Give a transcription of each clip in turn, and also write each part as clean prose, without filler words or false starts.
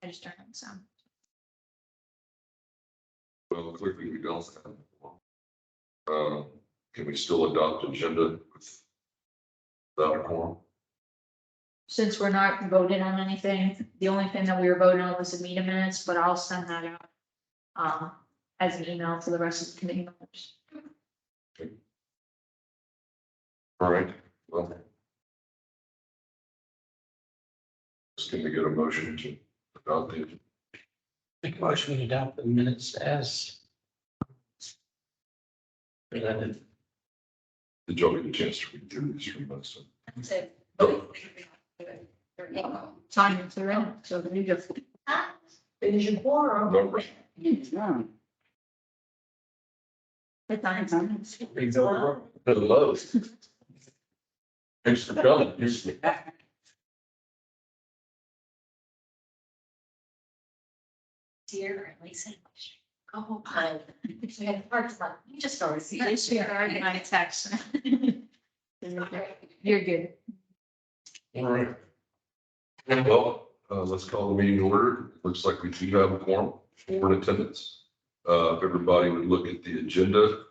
I just turned on the sound. Well, clearly we don't have one. Can we still adopt agenda without a quorum? Since we're not voting on anything, the only thing that we were voting on was the meeting minutes, but I'll send that out. As an email to the rest of the committee members. All right, well. Can we get a motion to adopt the agenda? Make a motion to adopt the minutes as presented. Did y'all get a chance to read through these from us? Time is around, so you just. Finish your quorum. No, hello. Thanks for coming. Dear Lisa. Oh, hi. We had parts like, you just go see. My text. You're good. All right. Well, let's call the meeting to order. Looks like we do have a quorum for attendance. If everybody would look at the agenda,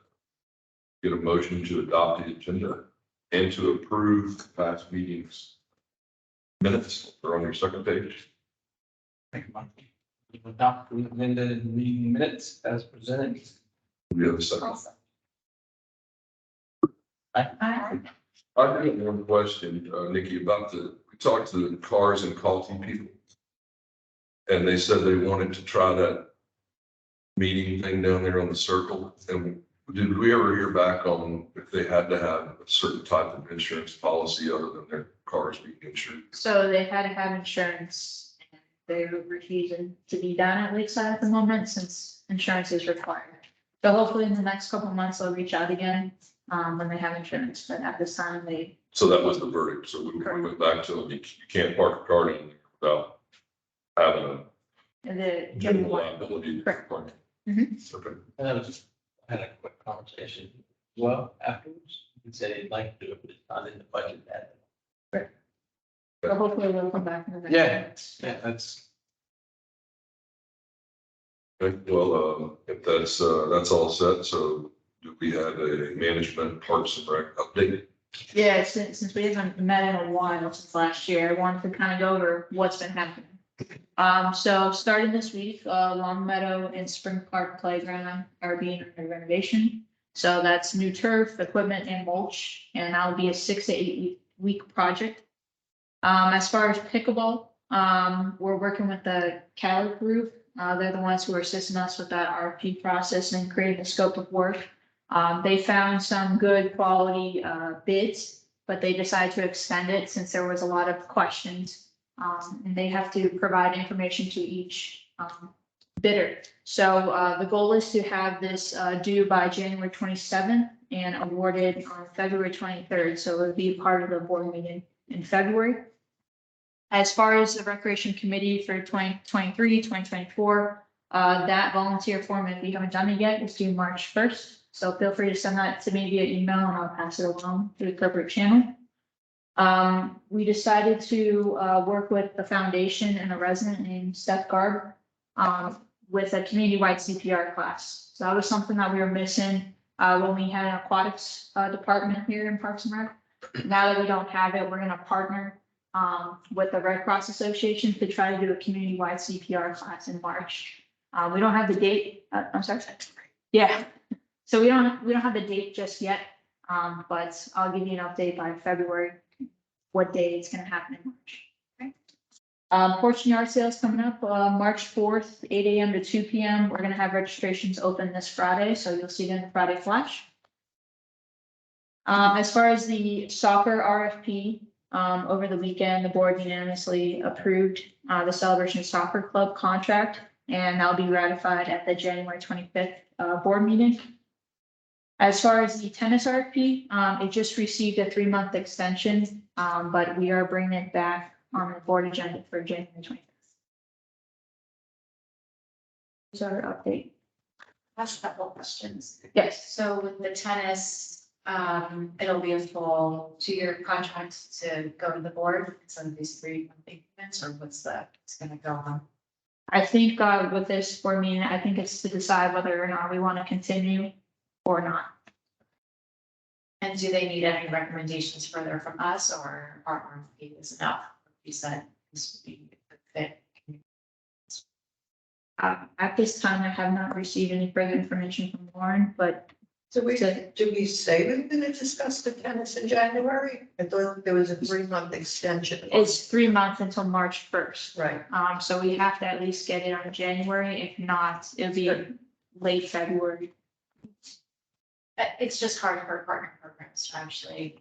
get a motion to adopt the agenda and to approve past meetings minutes. They're on your second page. Make a motion to adopt the amended meeting minutes as presented. We have a second. Hi. I have one question, Nikki, about we talked to the Cars and Coffee people. And they said they wanted to try that meeting thing down there on the circle. And did we ever hear back on if they had to have a certain type of insurance policy other than their cars being insured? So they had to have insurance. And they're refusing to be down at Lakeside at the moment since insurance is required. So hopefully in the next couple of months, they'll reach out again, when they have insurance, but at this time, they. So that was the verdict. So we went back to them, you can't park a car down there without having a The general liability. Correct. Okay. And I had a quick conversation as well afterwards. He said he'd like to do it, but it's not in the budget yet. So hopefully they'll come back in the next. Yeah. months. Yeah, that's. Okay, well, if that's all set, so do we have a management parks and rec update? Yeah, since we haven't met in a while since last year, I wanted to kind of go over what's been happening. So starting this week, Long Meadow and Spring Park Playground are being under renovation. So that's new turf, equipment and mulch, and that'll be a 6 to 8 week project. As far as pickleball, we're working with the Cali group. They're the ones who are assisting us with that RFP process and creating the scope of work. They found some good quality bids, but they decided to extend it since there was a lot of questions. And they have to provide information to each bidder. So the goal is to have this due by January 27th and awarded on February 23rd. So it'll be part of the board meeting in February. As far as the recreation committee for 2023, 2024, that volunteer form, if you haven't done it yet, is due March 1st. So feel free to send that to me via email and I'll pass it along to the corporate channel. We decided to work with the foundation and a resident named Steph Garb with a community-wide CPR class. So that was something that we were missing when we had an aquatics department here in Parks and Rec. Now that we don't have it, we're going to partner with the Red Cross Association to try to do a community-wide CPR class in March. We don't have the date. I'm sorry. Yeah. So we don't have the date just yet, but I'll give you an update by February, what day it's going to happen in March. Okay. Porch yard sales coming up March 4th, 8 a.m. to 2 p.m. We're going to have registrations open this Friday, so you'll see it in the Friday flash. As far as the soccer RFP, over the weekend, the board unanimously approved the Celebration Soccer Club contract, and that'll be ratified at the January 25th board meeting. As far as the tennis RFP, it just received a 3-month extension, but we are bringing it back on the board agenda for January 25th. Here's our update. Ask a couple of questions. Yes, So with the tennis, it'll be a full 2-year contract to go to the board, some of these 3 month increments, or what's that, it's gonna go on? I think, with this board meeting, I think it's to decide whether or not we want to continue or not. And do they need any recommendations further from us, or our RFP is enough? You said this would be a good fit. At this time, I have not received any further information from Lauren, but Did we, So- did we say we were gonna discuss the tennis in January? I thought there was a 3-month extension. it's 3 months until March 1st. Right, So we have to at least get it on January. If not, it'll be late February. It's just hard for partner programs to actually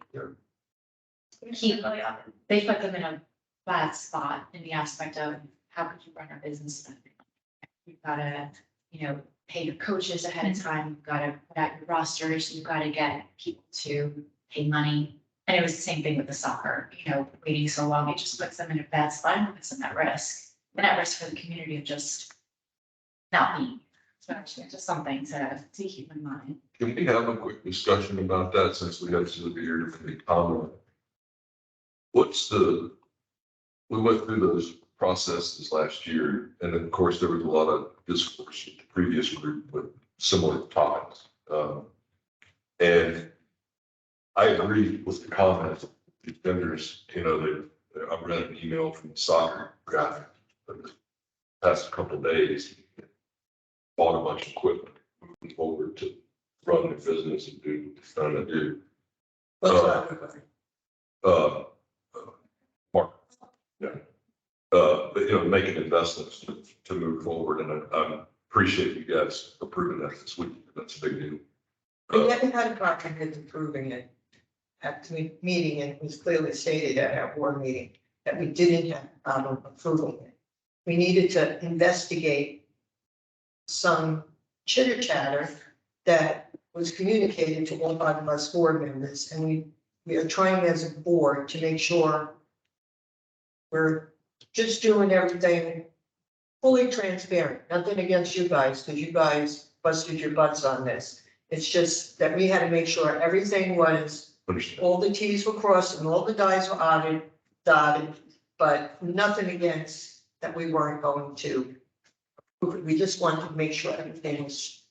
keep, Oh, they put them in a bad spot in the aspect of how could you run a business? You've gotta, pay your coaches ahead of time, you've gotta put out your rosters, you've gotta get people to pay money. And it was the same thing with the soccer, waiting so long, it just puts them in a bad spot and puts them at risk. And at risk for the community of just not being. So actually, just something to keep in mind. Can we have a quick discussion about that since we got Sylvia here to make comment? We went through those processes last year, and of course, there was a lot of discourse with the previous group with similar topics. And I agree with the comment, the vendors, I read an email from soccer graphic, but the past couple of days, bought a bunch of equipment, moving forward to run their business and do what they're trying to do. what's that? Mark, yeah. But, making investments to move forward, and I appreciate you guys approving that this week. That's a big deal. We haven't had a department head approving it at the meeting, and it was clearly stated at our board meeting that we didn't have a problem approving it. We needed to investigate some chitter chatter that was communicated to all 5 of us board members, and we are trying as a board to make sure we're just doing everything fully transparent, nothing against you guys, because you guys busted your butts on this. It's just that we had to make sure everything was, Understand. all the Ts were crossed and all the Is were dotted, but nothing against that we weren't going to. We just wanted to make sure everything was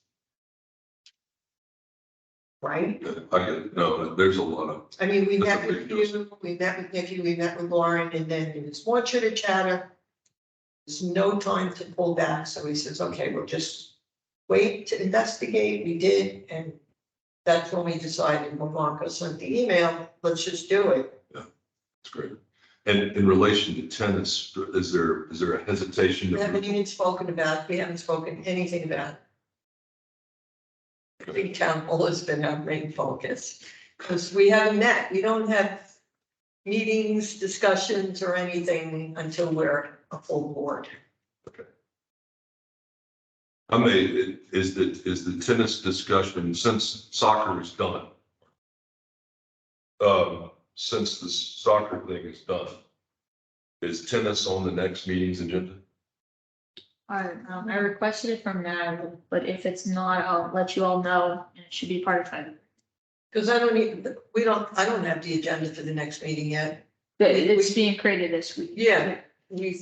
right. I get it. No, there's a lot of, I mean, we That's met a with big you, we met with Nikki, we met with Lauren, and then there was more chitter chatter. There's no time to pull back, so he says, okay, we'll just wait to investigate. We did, and that's when we decided, when Marco sent the email, let's just do it. it's great. And in relation to tennis, is there a hesitation? We haven't to even spoken about, we haven't spoken anything about. I think town hall has been our main focus, because we haven't met, we don't have meetings, discussions, or anything until we're a full board. I mean, is the tennis discussion, since soccer is done? Since the soccer thing is done, is tennis on the next meeting's agenda? I requested it from Natalie, but if it's not, I'll let you all know, and it should be part of February. Because I don't have the agenda for the next meeting yet. But it's being created this week. Yeah, we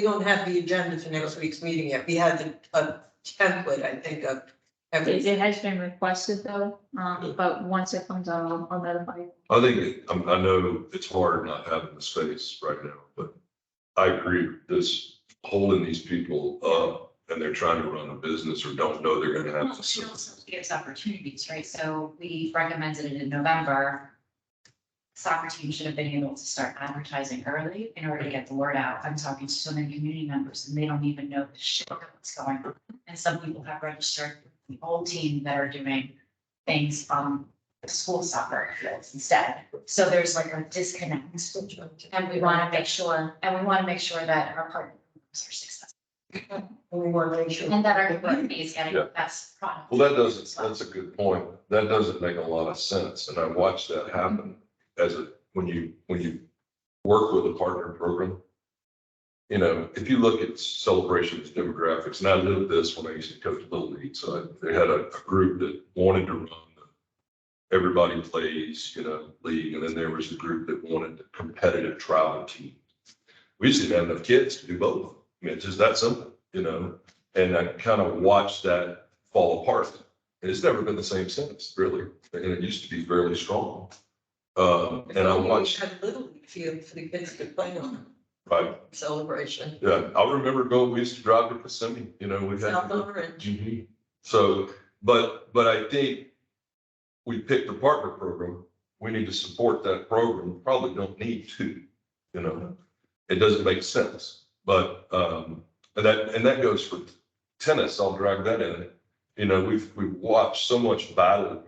don't have the agenda for next week's meeting yet. We had a template, I think, of It, everything. it has been requested though, but once it comes out, I'll notify you. I think, I know it's hard not having the space right now, but I agree, this holding these people up and they're trying to run a business or don't know they're gonna have Well, to. it also gives opportunities, right? So we recommended it in November. Soccer team should have been able to start advertising early in order to get the word out. I'm talking to so many community members and they don't even know the shit that's going on. And some people have registered the whole team that are doing things on the school soccer fields instead. So there's like a disconnect. And we want to make sure, that our partners are successful We want to make sure. and that our community is getting the best product. Well, that's a good point. That doesn't make a lot of sense. And I watched that happen when you work with a partner program. If you look at celebrations demographics, and I lived this when I used to coach Little League, so they had a group that wanted to run the everybody plays, league, and then there was a group that wanted the competitive travel team. We just didn't have enough kids to do both. I mean, it's just that simple. you know? And I kind of watched that fall apart. And it's never been the same since, really. And it used to be fairly strong. And I watched, We had a little league field for the kids to play on, right, celebration. yeah, I remember we used to drive to Kissimmee, you know, we've had. South Orange. Mhm. So, but I think we picked a partner program. We need to support that program. Probably don't need to, you know, it doesn't make sense. But, and that goes for tennis. I'll drag that in. You know, we've watched so much battle,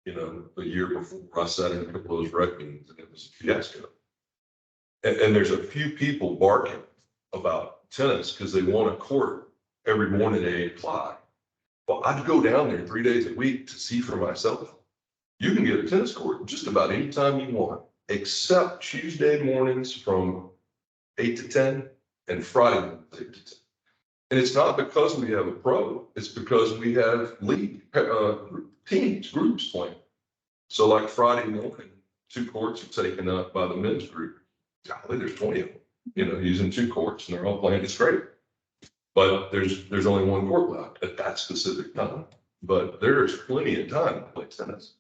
you know, a year before I sat in a couple of those rec meetings and it was a fiasco. And there's a few people barking about tennis because they want a court every morning at 8 o'clock. Well, I'd go down there 3 days a week to see for myself. You can get a tennis court just about any time you want, except Tuesday mornings from 8 to 10 and Friday mornings 8 to 10. And it's not because we have a pro, it's because we have league teams, groups playing. So like Friday morning, 2 courts are taken up by the men's group. Golly, there's 20 of them, you know, using 2 courts and they're all playing. It's great. But there's only 1 court left at that specific time. But there's plenty of time to play tennis.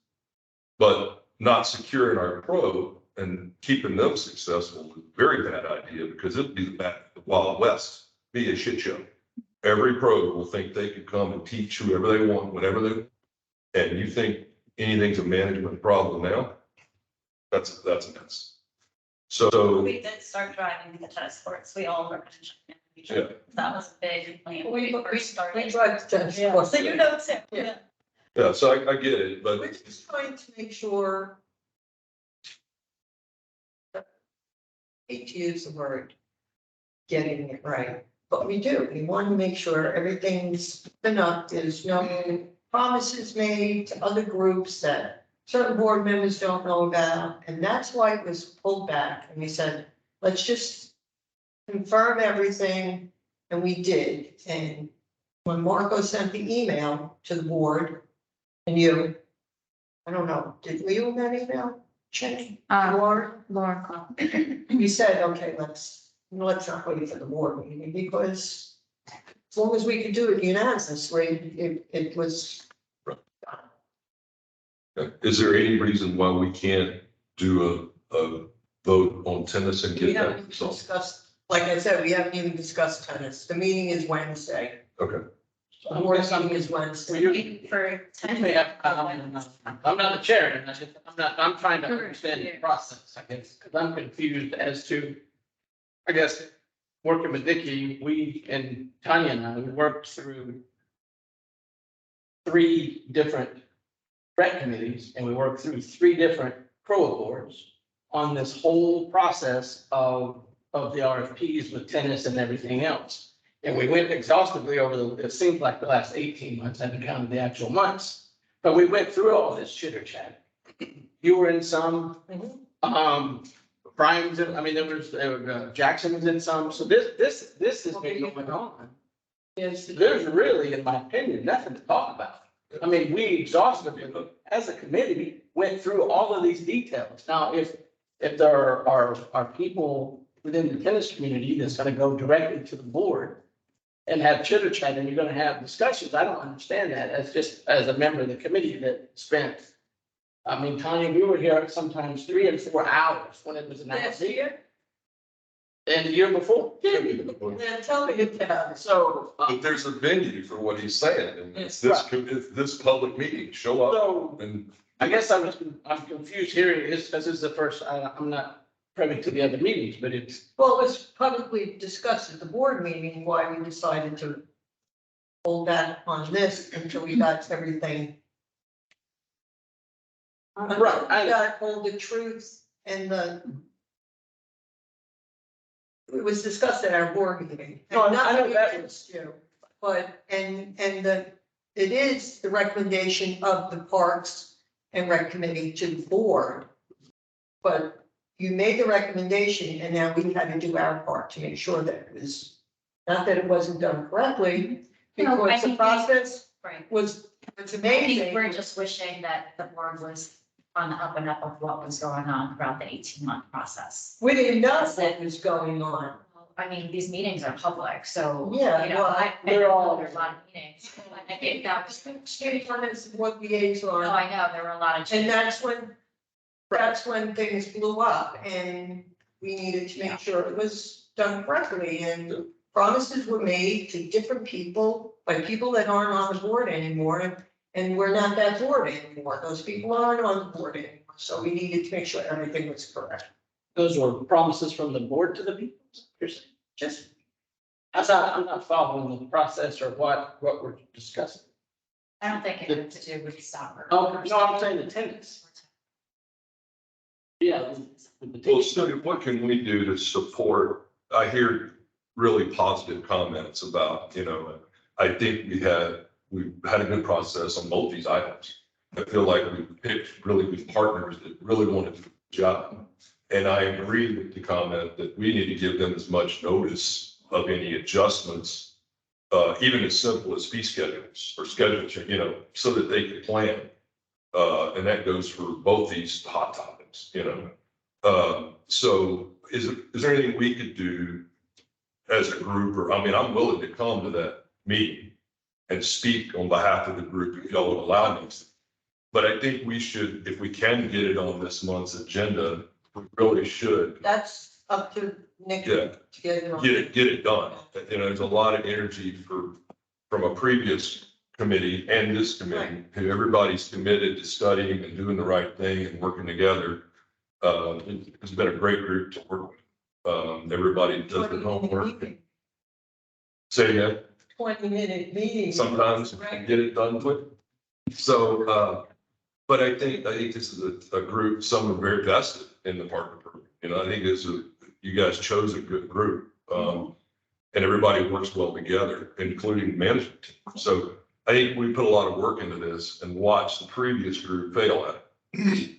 But not securing our pro and keeping them successful is a very bad idea because it'll be the Wild West, be a shit show. Every pro will think they can come and teach whoever they want, whatever they want. And you think anything's a management problem now? That's a mess. So, We did start driving the tennis courts. We all were. Yeah. That was a big plan when We we first started. drive to tennis Yeah, courts. so you know too. Yeah. yeah, so I get it, but We're just trying to make sure. Hate to use the word getting it right, but we do. We want to make sure everything's enough. There's no promises made to other groups that certain board members don't know about. And that's why it was pulled back. And we said, let's just confirm everything. And we did. And when Marco sent the email to the board and you, I don't know, did we own that email? Jenny? Lauren? Lauren Clark. We said, okay, let's not wait for the board meeting because as long as we could do it unanimously, it was. is there any reason why we can't do a vote on tennis and We get haven't that even resolved? discussed, like I said, we haven't even discussed tennis. The meeting is Wednesday. Okay, The board meeting is Wednesday. Waiting for You may have, I'm not the chair, and I'm trying to understand the process, I guess, because I'm confused as to, I guess, working with Nikki, we and Tanya and I, we worked through 3 different rec committees, and we worked through 3 different pro boards on this whole process of the RFPs with tennis and everything else. And we went exhaustively over it seems like the last 18 months, I haven't counted the actual months, but we went through all this chitter chat. You were in some, Brian was in, I mean, there was, Jackson was in some, so this has been going on. Yes. There's really, in my opinion, nothing to talk about. I mean, we exhaustively, as a committee, went through all of these details. Now, if there are people within the tennis community that's gonna go directly to the board and have chitter chat and you're gonna have discussions, I don't understand that as a member of the committee that spent. I mean, Tanya, we were here sometimes 3 and 4 hours when it was announced. Last year? And the year before. Then tell me about it. So, but there's a venue for what he's saying, and it's it's this public meeting, show up so and. I guess I'm confused hearing this, because this is the first, I'm not privy to the other meetings, but it's, Well, it was publicly discussed at the board meeting why we decided to hold back on this until we got everything. Right, I- We got all the truth and it was discussed at our board meeting. No, And I know nothing that against you, but, it is the recommendation of the Parks and Rec Committee to the board. But you made the recommendation and now we had to do our part to make sure that it was, not that it wasn't done correctly, No, I because the think- process Right. was I think amazing. we're just wishing that the board was on the up and up of what was going on throughout the 18-month process. We didn't know what was going on. I mean, these meetings are public, so, Yeah, you know, well, I they're know all- there's a lot of meetings. I think that was, One is one oh, liaison, I know, there were a lot of. and that's when things blew up, and we needed to make sure it was done correctly, and promises were made to different people, by people that aren't on the board anymore, and we're not that board anymore, those people aren't on the board anymore, so we needed to make sure everything was correct. Those were promises from the board to the people. You're saying? Just, I'm not following the process or what we're discussing. I don't think it had to do with soccer. Oh, no, I'm saying attendance. Yeah. with the Well, team. so what can we do to support? I hear really positive comments about, I think we've had a good process on both these items. I feel like we've picked really good partners that really want to do the job. And I agree with the comment that we need to give them as much notice of any adjustments, even as simple as fee schedules or schedules, so that they can plan. And that goes for both these hot topics, So is there anything we could do as a group, or, I'm willing to come to that meeting and speak on behalf of the group if y'all would allow me to. But I think we should, if we can get it on this month's agenda, we really should that's up to Nick Yeah. to get it on. get it done. There's a lot of energy from a previous committee and this committee, who everybody's committed to studying and doing the right thing and working together. It's been a great group to work with. Everybody does their homework. Say again, 20-minute meeting. sometimes we can get it done quick. So, but I think this is a group, some are very vested in the partner program. I think you guys chose a good group. And everybody works well together, including the management team. So I think we put a lot of work into this and watched the previous group fail at it.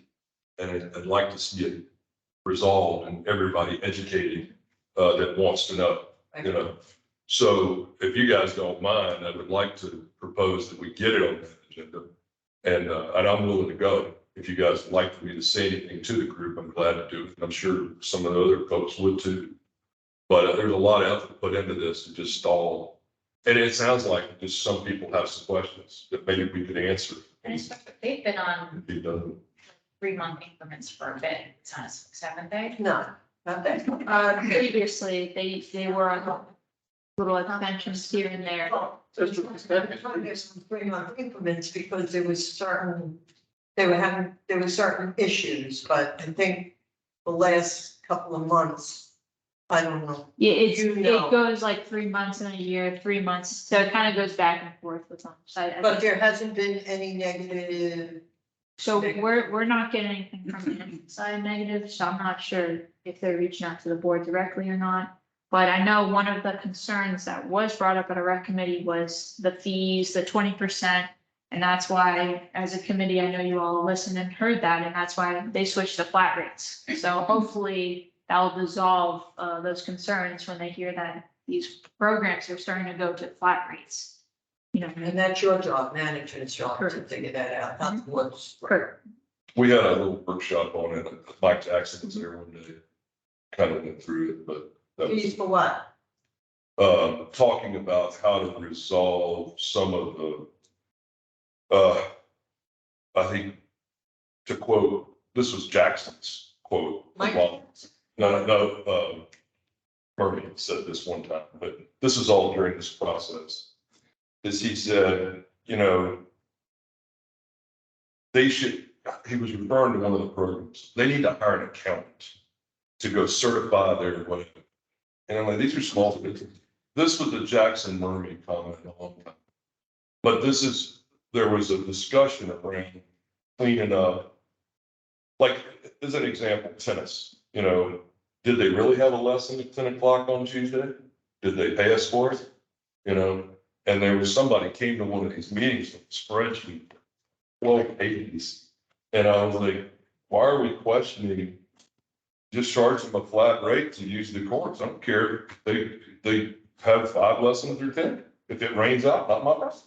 And I'd like to see it resolved and everybody educated that wants to know, So if you guys don't mind, I would like to propose that we get it on the agenda. And I'm willing to go. If you guys would like for me to say anything to the group, I'm glad to do it. I'm sure some of the other folks would too. But there's a lot of effort put into this to just stall. And it sounds like just some people have some questions that maybe we could answer. And especially, they've been on If you don't. 3-month increments for a bit, haven't they? No, not that. Previously, they were on little extensions here and there. There's some 3-month increments because there was certain issues, but I think the last couple of months, I don't know. Yeah, You know. it goes like 3 months in a year, 3 months, so it kind of goes back and forth with them. So But there hasn't been any negative. So we're not getting anything from the inside negative, so I'm not sure if they're reaching out to the board directly or not. But I know one of the concerns that was brought up at a rec committee was the fees, the 20%. And that's why, as a committee, I know you all listened and heard that, and that's why they switched to flat rates. So hopefully that'll dissolve those concerns when they hear that these programs are starting to go to flat rates. And that's your job, management's job to Correct. figure that out, not the board's. Correct. We had a little workshop on it. Mike Jackson was there one day. Kind of went through it, but that was. Fees for what? Talking about how to resolve some of the, I think, to quote, this was Jackson's quote. Mike? No, Murray said this one time, but this was all during this process. Is he said, he was referring to one of the programs, they need to hire an accountant to go certify their whatever. And I'm like, these are small businesses. This was a Jackson Murray comment a long time. But there was a discussion around cleaning up. Like, as an example, tennis, did they really have a lesson at 10 o'clock on Tuesday? Did they pay us for it? And there was somebody came to one of these meetings with a spreadsheet, 12 pages. And I was like, why are we questioning? Just charge them a flat rate to use the courts. I don't care if they have 5 lessons or 10. If it rains out, not my problem.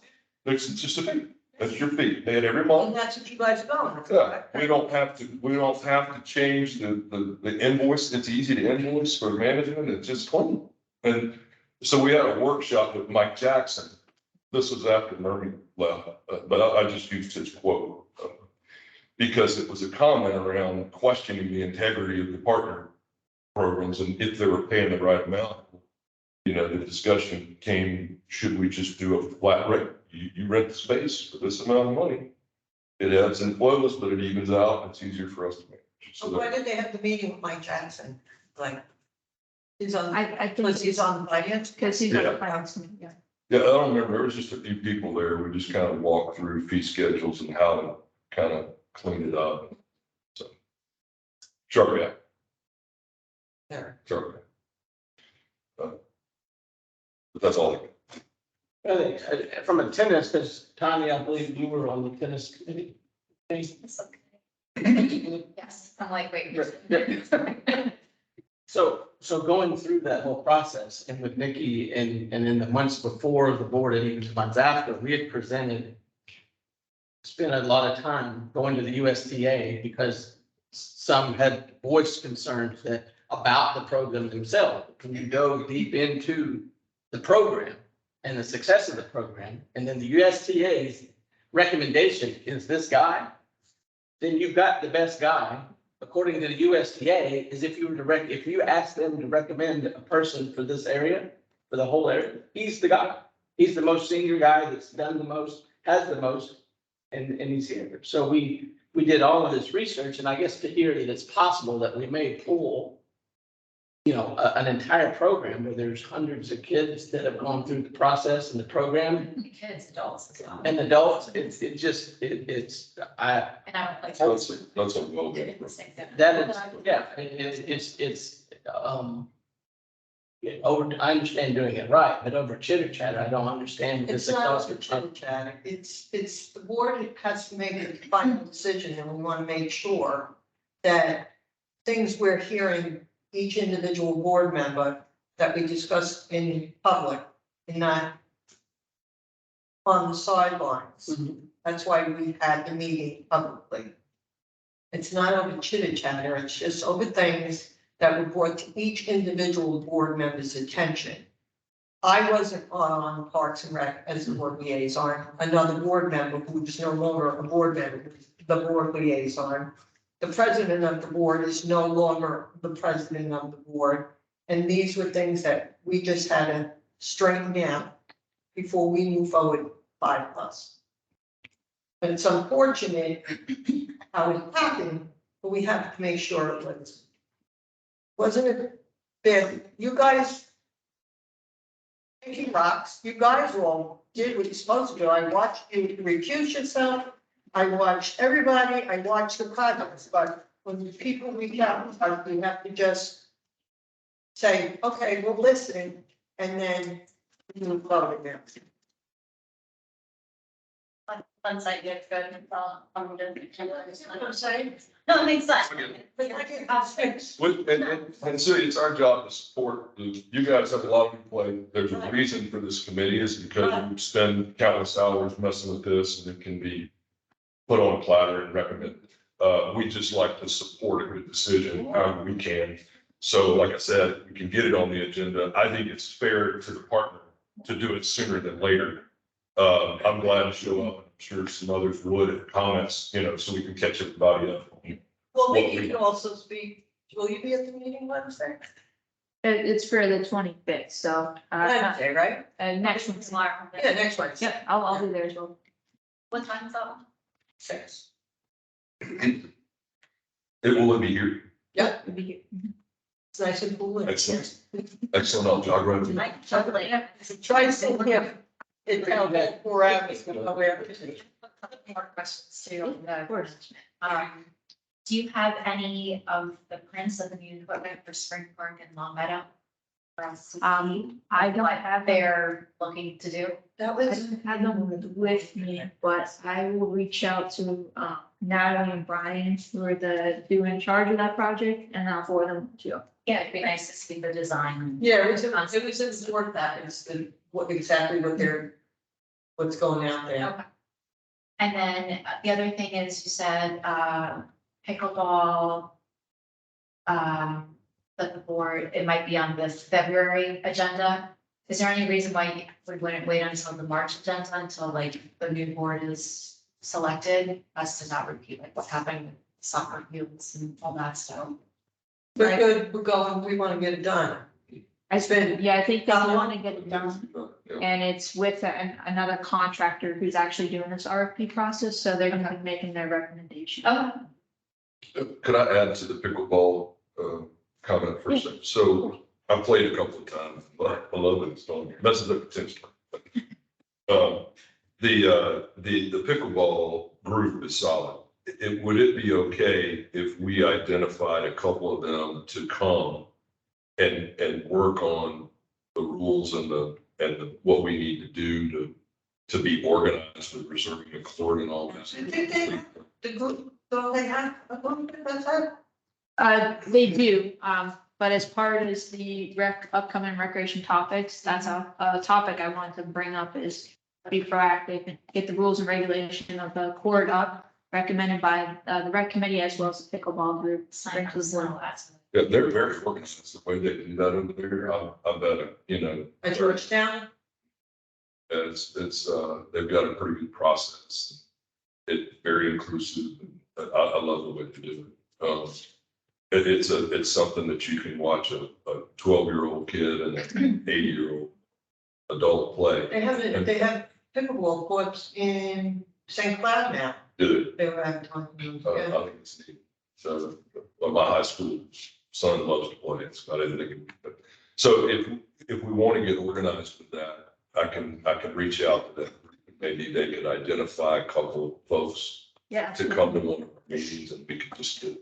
It's just a fee. That's your fee. Pay it every And month. that's what you guys are going. Yeah, we don't have to change the invoice. It's easy to invoice for management. It's just clean. And so we had a workshop with Mike Jackson. This was after Murray left, but I just used his quote. Because it was a comment around questioning the integrity of the partner programs and if they were paying the right amount. You know, the discussion came, should we just do a flat rate? You rent the space for this amount of money. It ebbs and flows, but it evens out. And it's easier for us to manage. So So why that, did they have the meeting with Mike Jackson? Like, he's on, I think was he's on finance? because he's on Yeah. the finance committee, yeah. yeah, I don't remember. There was just a few people there. We just kind of walked through fee schedules and how to kind of clean it up. So, sharp guy, There. sharp guy. But that's all. I got. I think, from a tennis, because Tanya, I believe you were on the tennis committee. It's okay. Yes, I'm like, wait. So going through that whole process and with Nikki and in the months before the board and even the months after, we had spent a lot of time going to the USTA because some had voiced concerns about the program themselves. When you go deep into the program and the success of the program, and then the USTA's recommendation is this guy, then you've got the best guy. According to the USDA, is if you ask them to recommend a person for this area, for the whole area, he's the guy. He's the most senior guy that's done the most, has the most, and he's here. So we did all of this research, and I guess to hear that it's possible that we may pull, an entire program where there's hundreds of kids that have gone through the process and the program, Kids, adults as well. and adults, it's, I, And I would like. That's a well. that is, yeah, I understand doing it right, but over chitter chatter, I don't understand It's this not exhaustive. chitter chat. It's the board has to make a final decision and we want to make sure that things we're hearing each individual board member that we discuss in public and not on the sidelines. Mhm. That's why we had the meeting publicly. It's not over chitter chatter, it's just over things that were brought to each individual board member's attention. I wasn't on Parks and Rec as the board liaison, another board member who's no longer a board member, is the board liaison. The president of the board is no longer the president of the board. And these were things that we just had to straighten out before we move forward 5+. But it's unfortunate how it happened, but we have to make sure it wasn't it bad. You guys, taking rocks, you guys all did what you're supposed to do. I watched you recuse yourself. I watched everybody, I watched the projects, but when people reach out, we have to just say, okay, we'll listen, and then move forward now. Once I get good, I'm done. I'm saying? No, it makes sense. But I can, I'll fix. And so it's our job to support, you guys have a lot on your plate. There's a reason for this committee is because we spend countless hours messing with this and it can be put on a platter and recommended. We just like to support a good decision however we can. So like I said, we can get it on the agenda. I think it's fair to the partner to do it sooner than later. I'm glad to show up. I'm sure some others would in comments, so we can catch everybody up. Well, Nikki can also speak. Will you be at the meeting Wednesday? It's for the 25th, so, Wednesday, right? next one. Tomorrow. Yeah, next Wednesday. Yep, I'll be there as well. What time's that? 6. It will be here. Yeah, It'll be here. it's nice and cool. Excellent. Excellent. I'll jog around. Like, totally. Try to sit here. It town hall 4 hours. More questions too. Of course. Do you have any of the prints of the new equipment for Spring Park and Long Meadow? For us to see? I don't What have they're looking to do? That I was, don't have them with me, but I will reach out to Natalie and Brian, who are the two in charge of that project, and I'll forward them to you. Yeah, it'd be nice to see the design. yeah, it was in work that is exactly what's going out there. Okay. And then the other thing is you said pickleball. that the board, it might be on this February agenda. Is there any reason why we wouldn't wait until the March agenda, until like the new board is selected, us to not repeat like what's happening with soccer fields and all that stuff? We're good, we're going, we want to get it done. I spent, yeah, I think they How long? want to get it done. Yeah. And it's with another contractor who's actually doing this RFP process, so they're gonna be making their recommendation. Oh, Could I add to the pickleball, comment for a second? So I played a couple of times, but I love it. It's fun. Messes up potential. The pickleball group is solid. Would it be okay if we identified a couple of them to come and work on the rules and what we need to do to be organized with reserving a court and all this? Did they, the group, so they have a group that's that? They do, but as part of the upcoming recreation topics, that's a topic I wanted to bring up is be proactive and get the rules and regulation of the court up, recommended by the rec committee as well as the pickleball group. sign up, so that's. Yeah, they're very organized the way they do that over there. I bet, At Georgetown? they've got a pretty good process. It's very inclusive. I love the way they do it. It's something that you can watch a 12-year-old kid and an 80-year-old adult play. They have pickleball courts in St. Cloud now. Do They were advertising. it. I think it's neat. So, my high school son loves to play it, so I didn't think it. So if we want to get organized with that, I can reach out to them. Maybe they could identify a couple of folks Yeah. to come to one of our meetings and we could just get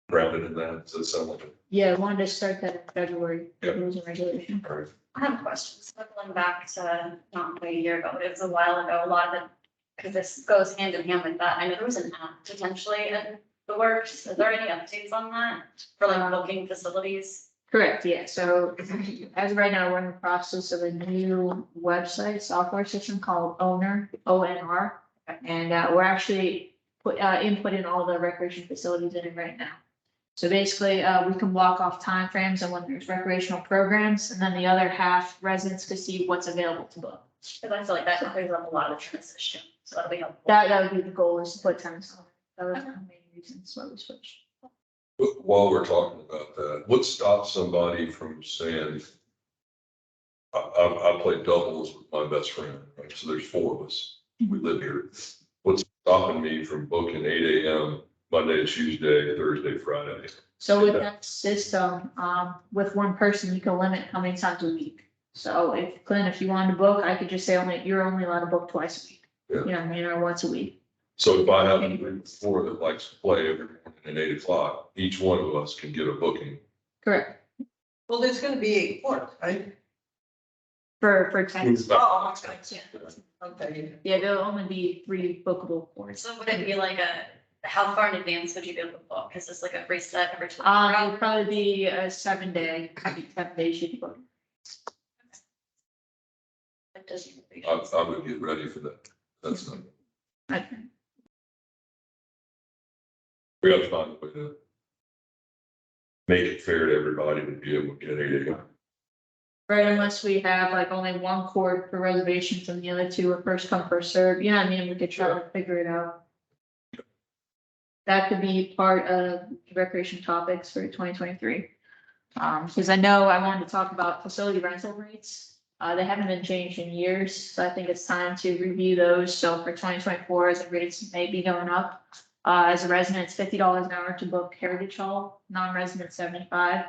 grounded in that. Does that sound like it? Yeah, I wanted to start that in February, the Yeah. rules and regulation. All right. I have a question, circling back to not quite a year ago, but it was a while ago, a lot of it, because this goes hand in hand with that. I know there was an app potentially in the works. Is there any updates on that for like booking facilities? Correct, yeah, so as of right now, we're in the process of a new website software system called Owner, ONR. And we're actually inputting all the recreation facilities in it right now. So basically, we can block off timeframes and when there's recreational programs, and then the other half residents can see what's available to book. Because I feel like that clears up a lot of the transition, so that'll be helpful. That would be the goal, is to put tennis on. That was the main reasons why we switched. While we're talking about that, what stops somebody from saying, I play doubles with my best friend, right? So there's 4 of us. We live here. What's stopping me from booking 8 AM Monday, Tuesday, Thursday, Friday? So with that system, with one person, you can limit how many times a week. So if Clint, if you wanted to book, I could just say you're only allowed to book twice a week. Yeah. You know what I mean, or once a week. So if I have a group of 4 that likes to play every morning at 8 o'clock, each one of us can get a booking. Correct. Well, there's gonna be 8 courts, right? For tennis. Oh, Yeah. okay. Yeah, there'll only be 3 bookable courts. So would it be like how far in advance would you be able to book? Is this like a reset every 24 It'll hours? probably be a 7-day, 7 days you can book. It doesn't- I would get ready for that. That's not, Okay. we have to find a way to make it fair to everybody to be able to get 8 AM. Right, unless we have like only 1 court for reservations and the other 2 are first come, first served, you know what I mean, we could try to figure it out. That could be part of recreation topics for 2023. Because I know I wanted to talk about facility rental rates. They haven't been changed in years, so I think it's time to review those. So for 2024, the rates may be going up. As a resident, it's $50 an hour to book Heritage Hall, non-resident 75.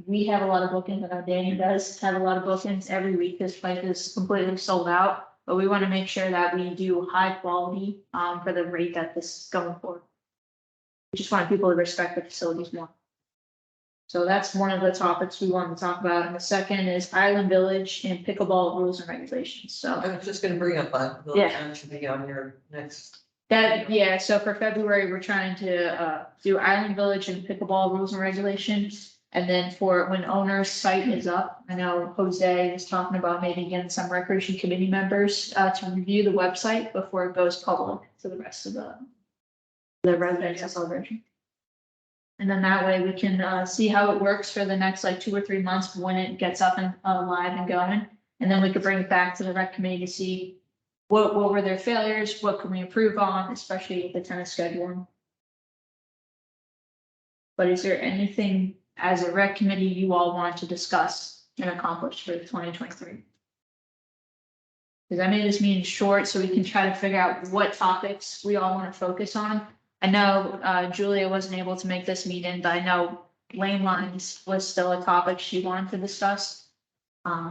We have a lot of bookings, I know Danny does have a lot of bookings every week. This place is completely sold out. But we want to make sure that we do high quality, for the rate that this is going for. We just want people to respect the facilities more. So that's one of the topics we want to talk about. And the second is Island Village and pickleball rules and regulations. So I was just gonna bring up that. Yeah. That should be on your next. yeah, so for February, we're trying to do Island Village and pickleball rules and regulations. And then for when owner's site is up, I know Jose is talking about maybe getting some recreation committee members to review the website before it goes public to the rest of the residents of Celebration. And then that way we can see how it works for the next like 2 or 3 months when it gets up and live and going. And then we could bring it back to the rec committee to see what were their failures, what can we improve on, especially with the tennis scheduling. But is there anything as a rec committee you all want to discuss and accomplish for 2023? Because I made this meeting short so we can try to figure out what topics we all want to focus on. I know Julia wasn't able to make this meeting, but I know lane lines was still a topic she wanted to discuss.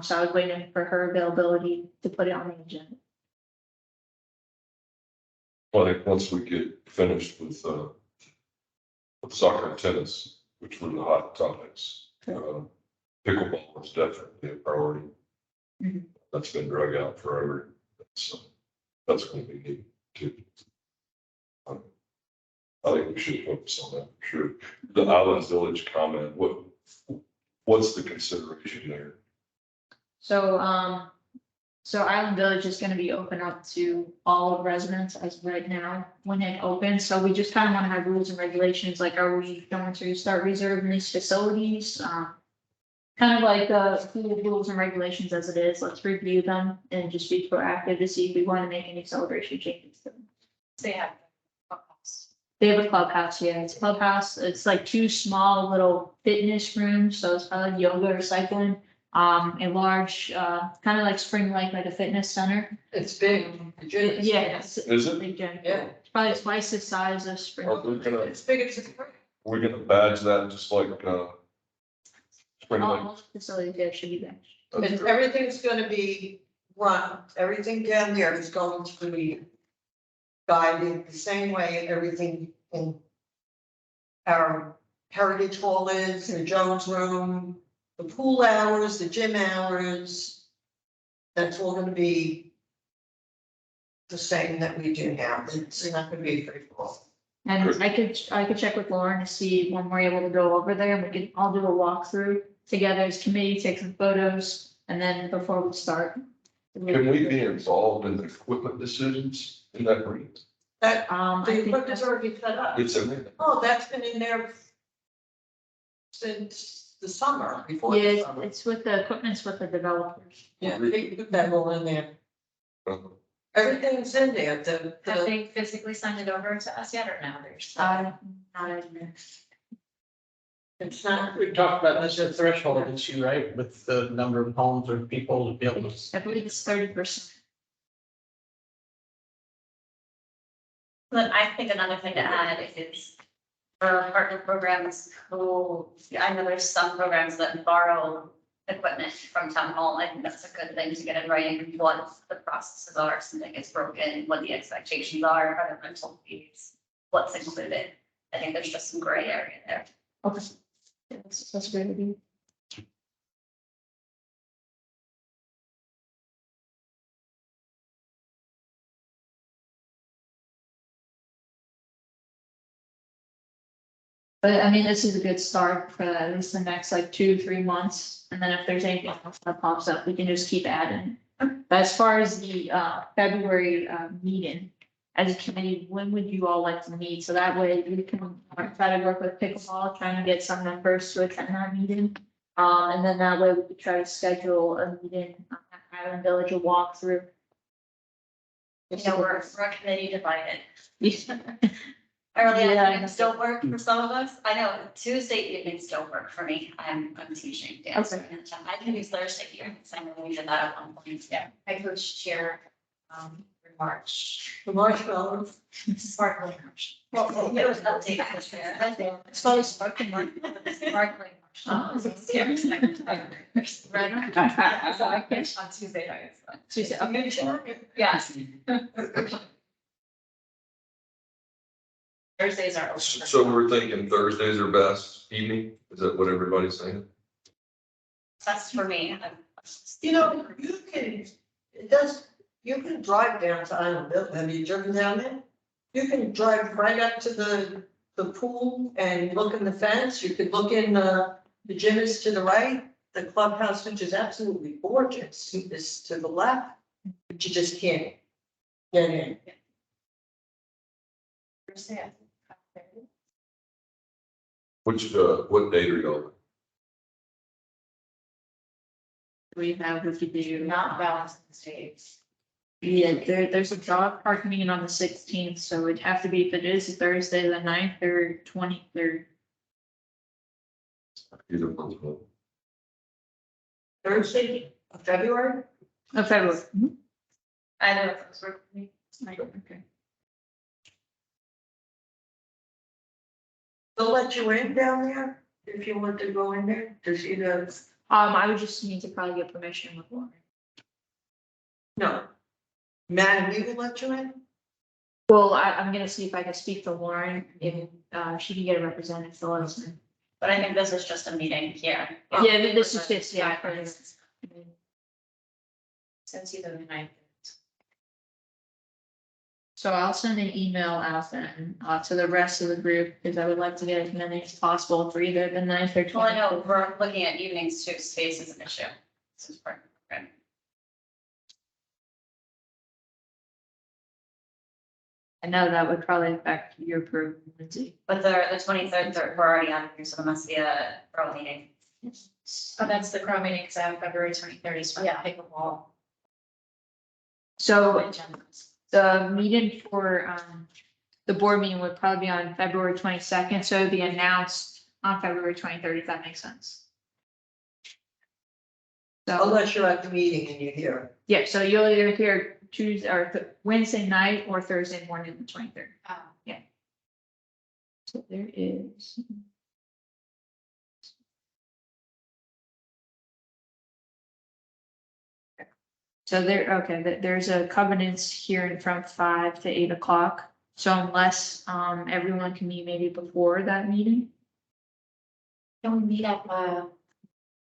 So I was waiting for her availability to put it on the agenda. Well, I think once we get finished with soccer and tennis, which were the hot topics, pickleball was definitely a priority. Mhm. That's been drug out forever, so that's going to be neat too. I think we should focus on that for sure. The Island Village comment, what's the consideration there? So Island Village is gonna be open up to all residents as of right now when it opens. So we just kind of want to have rules and regulations, like are we going to start reserving these facilities? Kind of like the rules and regulations as it is. Let's review them and just be proactive to see if we want to make any celebration changes to them. So they have. clubhouse. They have a clubhouse, yeah, it's a clubhouse. It's like 2 small little fitness rooms, so it's probably like yoga or cycling. A large, kind of like Spring Lake, like a fitness center. It's big. The gym is- Yeah, it's Is it? big gym. Yeah. It's probably twice the size of Spring. Are we gonna, It's big as a. we're gonna badge that just like, Spring Lake? All the facilities there should be there. And everything's gonna be run, everything down there is going to be guided the same way everything in our Heritage Hall is, the Jones Room, the pool hours, the gym hours. That's all gonna be the same that we do now. It's not gonna be free for all. And Good. I could check with Lauren to see when we're able to go over there and we can all do a walkthrough together as committee, take some photos, and then before we start. Can we be involved in the equipment decisions in that room? That, I the think equipment's that's- already set up. It's in there. Oh, that's been in there since the summer, before the Yeah, summer. it's with the equipment's with the developers. Yeah, they put that all in there. Everything's in there, Have they physically signed it over to us yet or no? There's. Not in there. it's not, We talked about this a threshold issue, right, with the number of homes or people to be able to. I believe it's 30%. Then I think another thing to add is for partner programs who, I know there's some programs that borrow equipment from town hall. I think that's a good thing to get in writing, what the processes are, if something gets broken, what the expectations are, how the rental fees, what's included. I think there's just some gray area there. Okay. Yeah, that's great of you. But I mean, this is a good start for at least the next like 2-3 months. And then if there's anything else that pops up, we can just keep adding. But as far as the February meeting, as a committee, when would you all like to meet? So that way we can try to work with pickleball, trying to get some members to attend that meeting. And then that way we could try to schedule a meeting at Island Village, a walkthrough. You know, we're a committee divided. Yeah. Early Yeah. afternoons don't work for some of us. I know Tuesday evenings don't work for me. I'm teaching dance. Okay. I can use Thursday evenings. I know we did that at one point. Yeah, I coached cheer, in March. the marshmallows. Sparkling March. Well, it was updated this year. It's called a sparkling one. Sparkling March. Oh. Right on. So I can- On Tuesday nights. Tuesday, okay. Yes. Thursdays are. open for- So we're thinking Thursdays are best evening? Is that what everybody's saying? That's for me. You know, you can drive down to Island Village. Have you driven down there? You can drive right up to the pool and look in the fence. You could look in the gym is to the right. The clubhouse, which is absolutely gorgeous, is to the left, but you just can't get in. Thursday, I think, 5:30. What date are y'all? We have, we could do. Not balanced states. Yeah, there's a dog park meeting on the 16th, so it'd have to be, if it is Thursday, the 9th or 23rd. Either one's one. Thursday, of February? Of February. Either of those work for me. Okay. They'll let you in down there if you want to go in there to see the, I would just need to probably get permission with Lauren. no. Madam, you will let you in? Well, I'm gonna see if I can speak to Lauren, if, she can get a representative to let us in. But I think this is just a meeting here. Yeah, this is just, yeah. So it's either the ninth. So I'll send an email out then, to the rest of the group, because I would like to get as many as possible for either the 9th or 20th. Well, I know we're looking at evenings too, space is an issue. This is part of the program. I know that would probably affect your program, Lindsay. But the 23rd, we're already on here, so there must be a pro meeting. Oh, that's the Crow meeting, because I have February 23rd is for the Yeah. pickleball. So Agendas. the meeting for, the board meeting would probably be on February 22nd, so it'd be announced on February 23rd, if that makes sense. So, Unless you're at the meeting and you hear it. yeah, so you'll either hear Tuesday or Wednesday night or Thursday morning, the 23rd. So there is. So there, okay, there's a covenants hearing from 5 to 8 o'clock. So unless, everyone can meet maybe before that meeting. Can we meet at the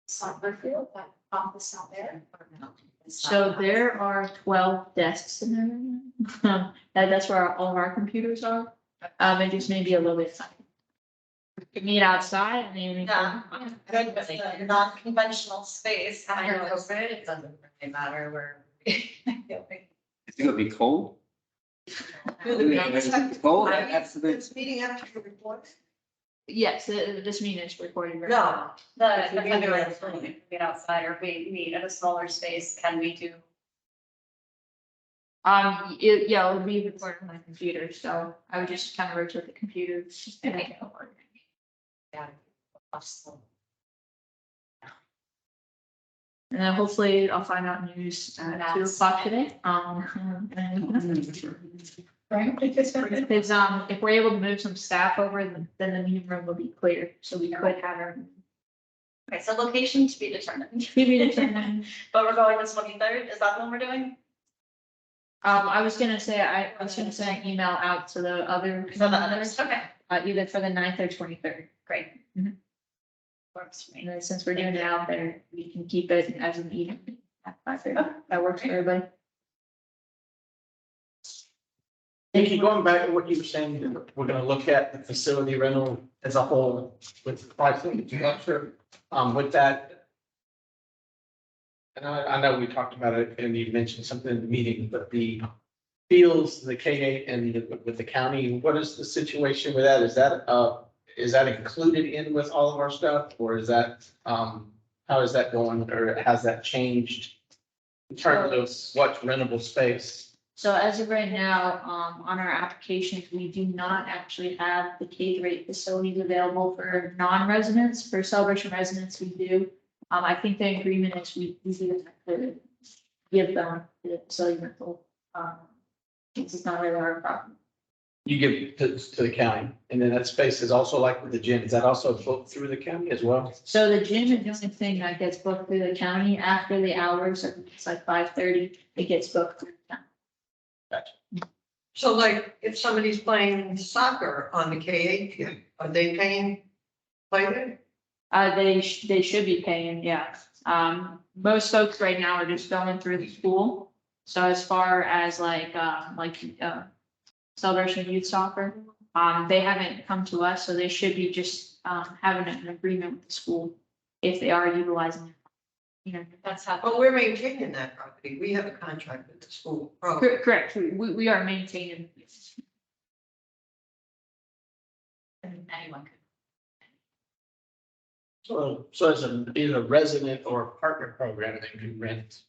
soccer field, that office out there? Or no? It's not. So there are 12 desks in there. Right now. That's where all of our computers are. It just may be a little bit tight. We could meet outside and then. Yeah, good, but the non-conventional space. I After know it's- COVID, it doesn't really matter where. It's gonna be cold. Do the meetings have to- Cold, that's the. This meeting have to be recorded? Yes, this meeting is recorded. right now. No, The If you meet February, outside. if we get outside or if we meet at a smaller space, can we do? Yeah, it would be recorded on my computer, so I would just kind of rotate the computer. and make it work. Yeah. Awesome. And then hopefully I'll find out news at 2 o'clock today. Because, if we're able to move some staff over, then the meeting room will be clear, so we could have our. Okay, so location to be determined, Maybe determine. but we're going this 23rd, is that the one we're doing? I was gonna say, I was gonna send an email out to the other. For the others, okay, Either for the 9th or 23rd. great. Mhm. Works for And me. then since we're doing it out there, we can keep it as an evening. At 5:30. That works for everybody. Nikki, going back to what you were saying, we're gonna look at the facility rental as a whole with the pricing structure, with that. And I know we talked about it and you mentioned something in the meeting, but the fields, the K-8 and with the county, what is the situation with that? Is that included in with all of our stuff or is that, how is that going or has that changed? In terms of what's rentable space? So as of right now, on our applications, we do not actually have the K-8 facilities available for non-residents. For Celebration residents, we do. I think the agreement is we do have to give them the facility rental. It's not really our problem. You give it to the county, and then that space is also like with the gym, is that also booked through the county as well? So the gym is the only thing that gets booked through the county after the hours, so it's like 5:30, it gets booked through the county. so like if somebody's playing soccer on the K-8 field, are they paying? Play there? They should be paying, yeah. Most folks right now are just going through the school. So as far as Celebration Youth Soccer, they haven't come to us, so they should be just, having an agreement with the school if they are utilizing it. You know, That's how. But we're maintaining that property. We have a contract with the school. correct, we are maintaining. Anyone could. So it's either resident or partner program they do rent.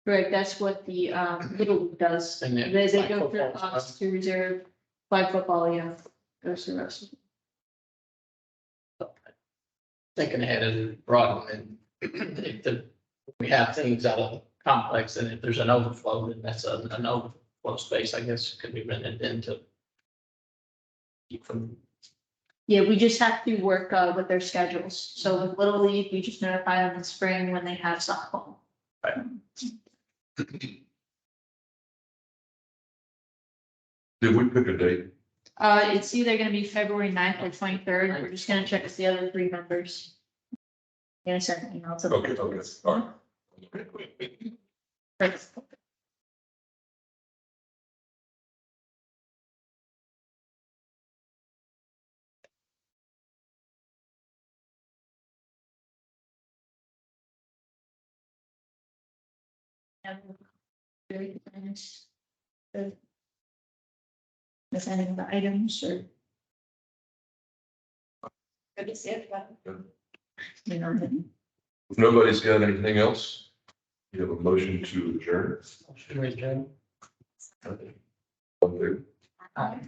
Right, that's what the, Little League does. And then They flag go through football as us to reserve flag football, yeah, goes to the rest. Thinking ahead and broadening, if we have things out of the complex, and if there's an overflow, then that's an overflow space, I guess, could be rented into. Keep from, Yeah, we just have to work, with their schedules. So with Little League, we just notify them in spring when they have softball. Did we pick a date? It's either gonna be February 9th or 23rd. We're just gonna check with the other three members. Gonna send an email to them. Okay, all right. Perfect. Very nice. If any of the items or, Good to see everybody. you know, If nobody's got anything else, you have a motion to adjourn. should we adjourn? Okay. Aye.